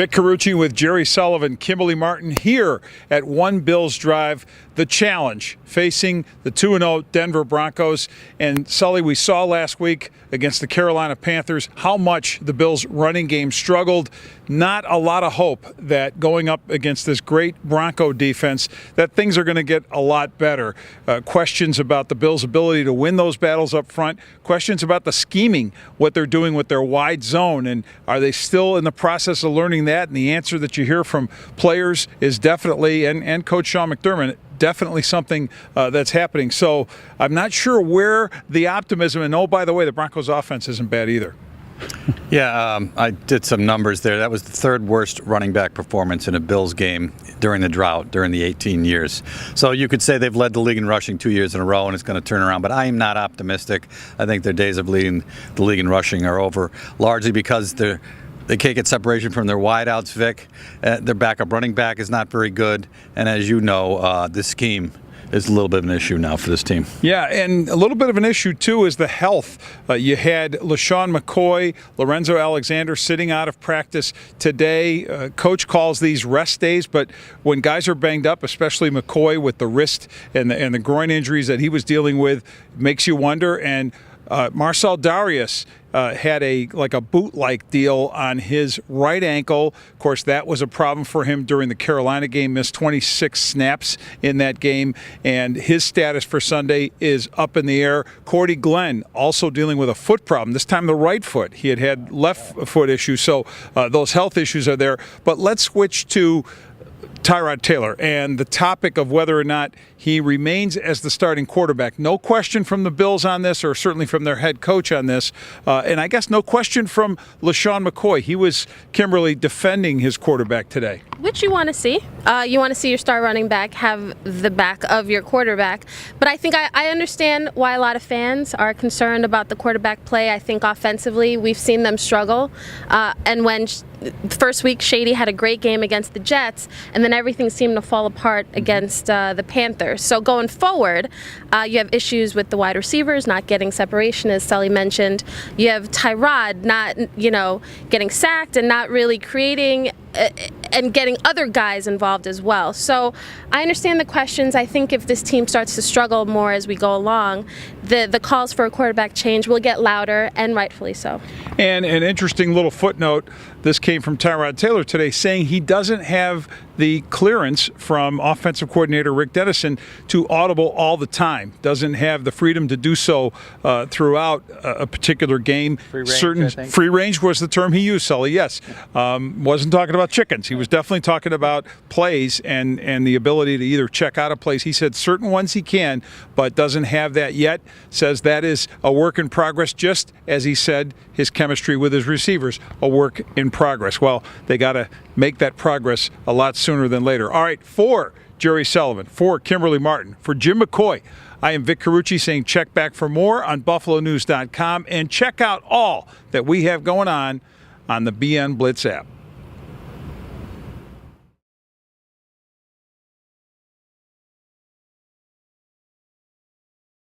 Vic Carucci with Jerry Sullivan, Kimberley Martin here at One Bills Drive. The challenge facing the 2-0 Denver Broncos. And Sully, we saw last week against the Carolina Panthers how much the Bills' running game struggled. Not a lot of hope that going up against this great Bronco defense that things are going to get a lot better. Questions about the Bills' ability to win those battles up front. Questions about the scheming, what they're doing with their wide zone, and are they still in the process of learning that? And the answer that you hear from players is definitely, and Coach Sean McDermott, definitely something that's happening. So I'm not sure where the optimism, and oh, by the way, the Broncos offense isn't bad either. Yeah, I did some numbers there. That was the third worst running back performance in a Bills game during the drought, during the 18 years. So you could say they've led the league in rushing 2 years in a row and it's going to turn around. But I am not optimistic. I think their days of leading the league in rushing are over, largely because they can't get separation from their wideouts, Vic. Their backup running back is not very good. And as you know, this scheme is a little bit of an issue now for this team. Yeah, and a little bit of an issue, too, is the health. You had LaShawn McCoy, Lorenzo Alexander sitting out of practice today. Coach calls these rest days, but when guys are banged up, especially McCoy with the wrist and the groin injuries that he was dealing with, makes you wonder. And Marcel Darius had a boot-like deal on his right ankle. Of course, that was a problem for him during the Carolina game, missed 26 snaps in that game, and his status for Sunday is up in the air. Cordy Glenn also dealing with a foot problem, this time the right foot. He had left foot issues, so those health issues are there. But let's switch to Tyrod Taylor and the topic of whether or not he remains as the starting quarterback. No question from the Bills on this, or certainly from their head coach on this. And I guess no question from LaShawn McCoy. He was, Kimberley, defending his quarterback today. Which you want to see. You want to see your star running back have the back of your quarterback. But I think I understand why a lot of fans are concerned about the quarterback play. I think offensively we've seen them struggle. And when first week Shady had a great game against the Jets, and then everything seemed to fall apart against the Panthers. So going forward, you have issues with the wide receivers not getting separation, as Sully mentioned. You have Tyrod not, getting sacked and not really creating and getting other guys involved as well. So I understand the questions. I think if this team starts to struggle more as we go along, the calls for a quarterback change will get louder, and rightfully so. And an interesting little footnote, this came from Tyrod Taylor today, saying he doesn't have the clearance from offensive coordinator Rick Dennison to audible all the time. Doesn't have the freedom to do so throughout a particular game. Free range, I think. Free range was the term he used, Sully, yes. Wasn't talking about chickens. He was definitely talking about plays and the ability to either check out of plays. He said certain ones he can, but doesn't have that yet. Says that is a work in progress, just as he said his chemistry with his receivers, a work in progress. Well, they got to make that progress a lot sooner than later. All right, for Jerry Sullivan, for Kimberley Martin, for Jim McCoy, I am Vic Carucci saying check back for more on BuffaloNews.com and check out all that we have going on the BN Blitz app.